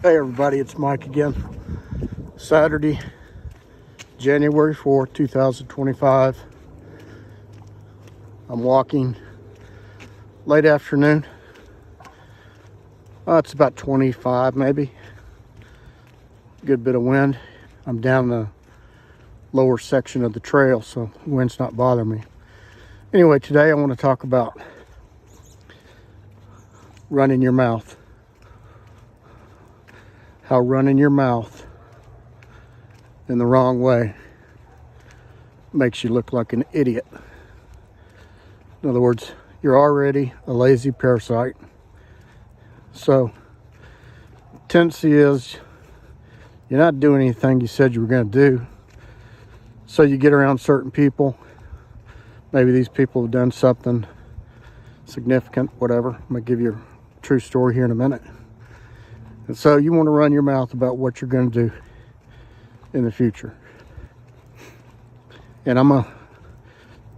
Hey everybody, it's Mike again. Saturday, January 4th, 2025. I'm walking late afternoon. It's about 25 maybe. Good bit of wind. I'm down the lower section of the trail, so the wind's not bothering me. Anyway, today I want to talk about running your mouth. How running your mouth in the wrong way makes you look like an idiot. In other words, you're already a lazy parasite. So, tendency is you're not doing anything you said you were going to do. So you get around certain people. Maybe these people have done something significant, whatever. I'm going to give you a true story here in a minute. And so you want to run your mouth about what you're going to do in the future. And I'm going to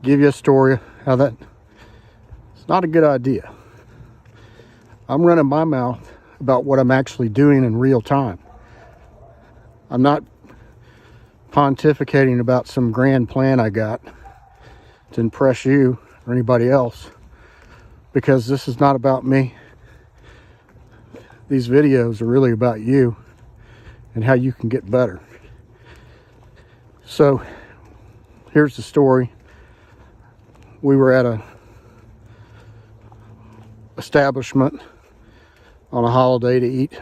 give you a story how that it's not a good idea. I'm running my mouth about what I'm actually doing in real time. I'm not pontificating about some grand plan I got to impress you or anybody else, because this is not about me. These videos are really about you and how you can get better. So here's the story. We were at a establishment on a holiday to eat.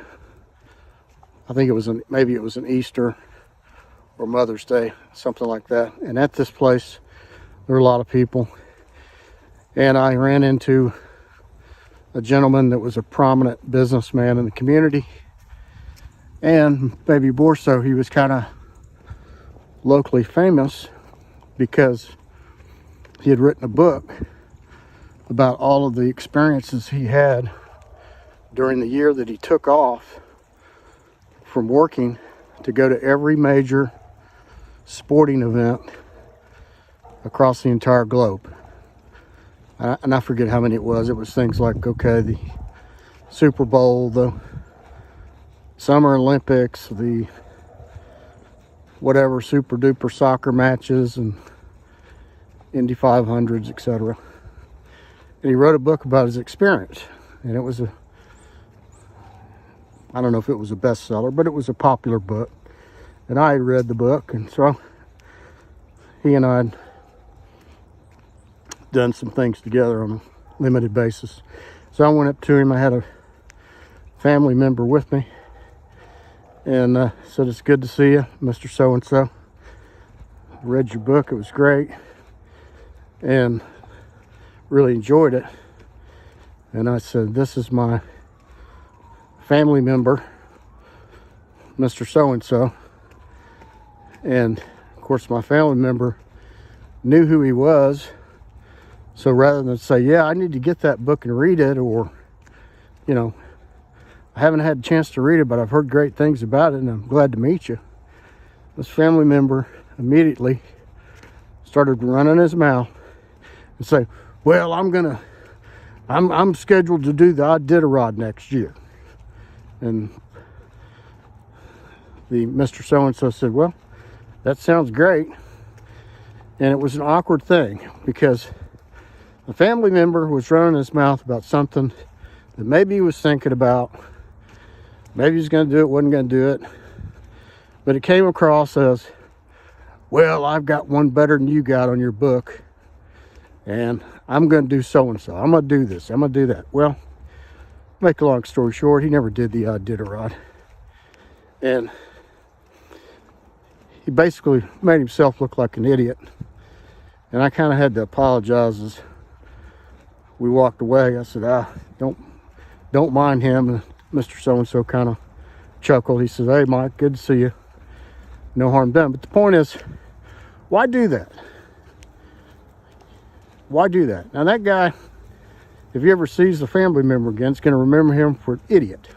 I think maybe it was an Easter or Mother's Day, something like that. And at this place, there were a lot of people. And I ran into a gentleman that was a prominent businessman in the community. And maybe more so, he was kind of locally famous because he had written a book about all of the experiences he had during the year that he took off from working to go to every major sporting event across the entire globe. And I forget how many it was. It was things like, okay, the Super Bowl, the Summer Olympics, the whatever super duper soccer matches and Indy 500s, etc. And he wrote a book about his experience. And it was I don't know if it was a bestseller, but it was a popular book. And I had read the book, and so he and I had done some things together on a limited basis. So I went up to him. I had a family member with me, and said, "It's good to see you, Mr. So-and-so. Read your book. It was great, and really enjoyed it." And I said, "This is my family member, Mr. So-and-so." And of course, my family member knew who he was. So rather than say, "Yeah, I need to get that book and read it," or, "I haven't had a chance to read it, but I've heard great things about it and I'm glad to meet you," this family member immediately started running his mouth and say, "Well, I'm scheduled to do the Iditarod next year." And the Mr. So-and-so said, "Well, that sounds great." And it was an awkward thing because the family member was running his mouth about something that maybe he was thinking about. Maybe he was going to do it, wasn't going to do it. But it came across as, "Well, I've got one better than you got on your book. And I'm going to do so-and-so. I'm going to do this. I'm going to do that." Well, make a long story short, he never did the Iditarod. And he basically made himself look like an idiot. And I kind of had to apologize as we walked away. I said, don't mind him. And Mr. So-and-so kind of chuckled. He said, "Hey, Mike, good to see you. No harm done." But the point is, why do that? Why do that? Now that guy, if he ever sees the family member again, it's going to remember him for an idiot.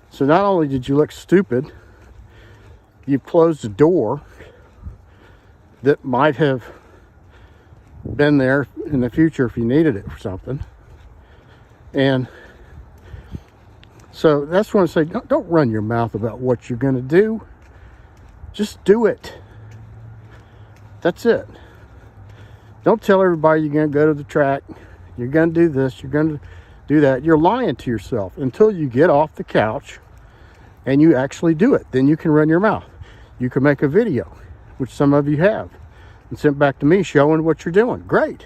So not only did you look stupid, you've closed a door that might have been there in the future if you needed it for something. And So that's when I say, don't run your mouth about what you're going to do. Just do it. That's it. Don't tell everybody you're going to go to the track. You're going to do this. You're going to do that. You're lying to yourself until you get off the couch and you actually do it. Then you can run your mouth. You can make a video, which some of you have, and sent back to me showing what you're doing. Great.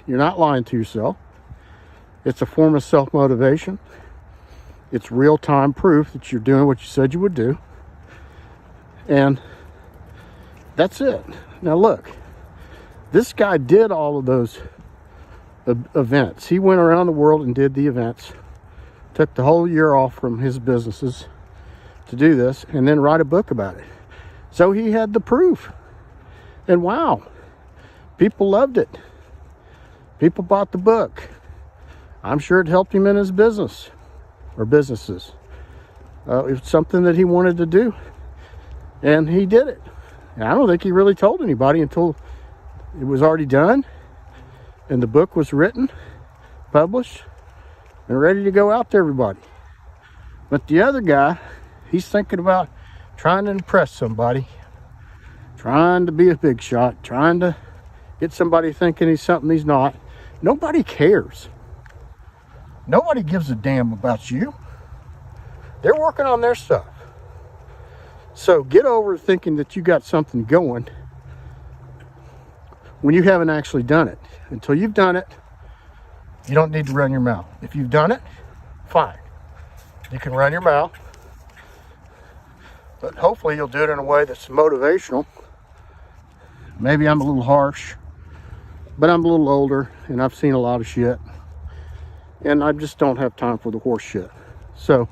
You're not lying to yourself. It's a form of self-motivation. It's real-time proof that you're doing what you said you would do. And that's it. Now look, this guy did all of those events. He went around the world and did the events. Took the whole year off from his businesses to do this and then write a book about it. So he had the proof. And wow, people loved it. People bought the book. I'm sure it helped him in his business or businesses. It was something that he wanted to do, and he did it. And I don't think he really told anybody until it was already done and the book was written, published, and ready to go out to everybody. But the other guy, he's thinking about trying to impress somebody, trying to be a big shot, trying to get somebody thinking he's something he's not. Nobody cares. Nobody gives a damn about you. They're working on their stuff. So get over thinking that you got something going when you haven't actually done it. Until you've done it, you don't need to run your mouth. If you've done it, fine. You can run your mouth. But hopefully you'll do it in a way that's motivational. Maybe I'm a little harsh, but I'm a little older and I've seen a lot of shit. And I just don't have time for the horse shit. So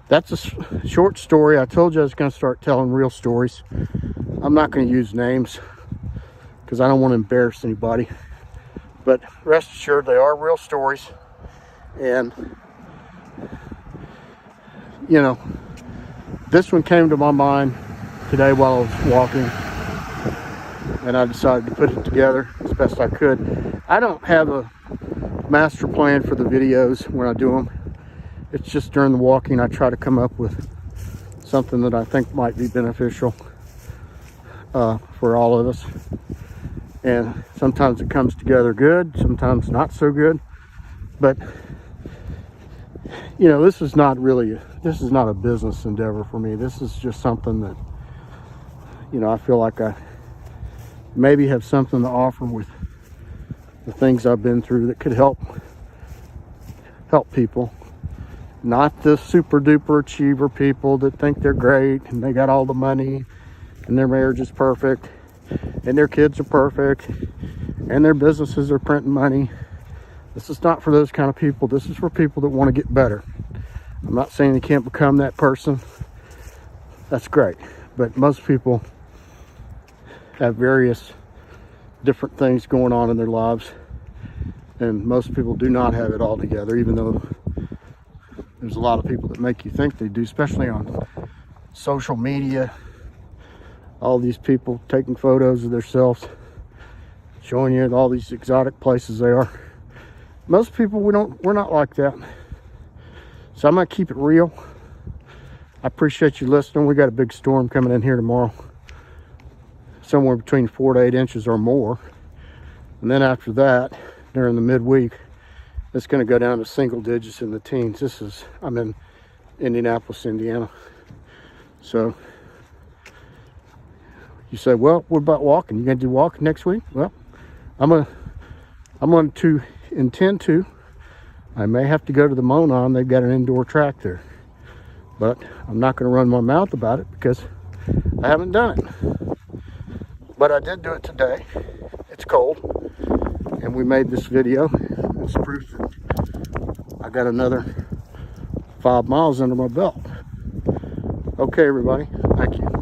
that's a short story. I told you I was going to start telling real stories. I'm not going to use names because I don't want to embarrass anybody. But rest assured, they are real stories. And, you know, this one came to my mind today while I was walking. And I decided to put it together as best I could. I don't have a master plan for the videos when I do them. It's just during the walking I try to come up with something that I think might be beneficial for all of us. And sometimes it comes together good, sometimes not so good. But you know, this is not a business endeavor for me. This is just something that, you know, I feel like I maybe have something to offer with the things I've been through that could help people. Not the super duper achiever people that think they're great and they got all the money and their marriage is perfect and their kids are perfect and their businesses are printing money. This is not for those kind of people. This is for people that want to get better. I'm not saying you can't become that person. That's great. But most people have various different things going on in their lives, and most people do not have it all together, even though there's a lot of people that make you think they do, especially on social media. All these people taking photos of themselves, showing you all these exotic places they are. Most people, we're not like that. So I'm gonna keep it real. I appreciate you listening. We got a big storm coming in here tomorrow, somewhere between 4 to 8 inches or more. And then after that, during the midweek, it's going to go down to single digits in the teens. I'm in Indianapolis, Indiana. So you say, well, what about walking? You going to do walking next week? Well, I'm going to intend to. I may have to go to the Monon. They've got an indoor track there. But I'm not going to run my mouth about it because I haven't done it. But I did do it today. It's cold. And we made this video. It's proof that I got another 5 miles under my belt. Okay, everybody. Thank you.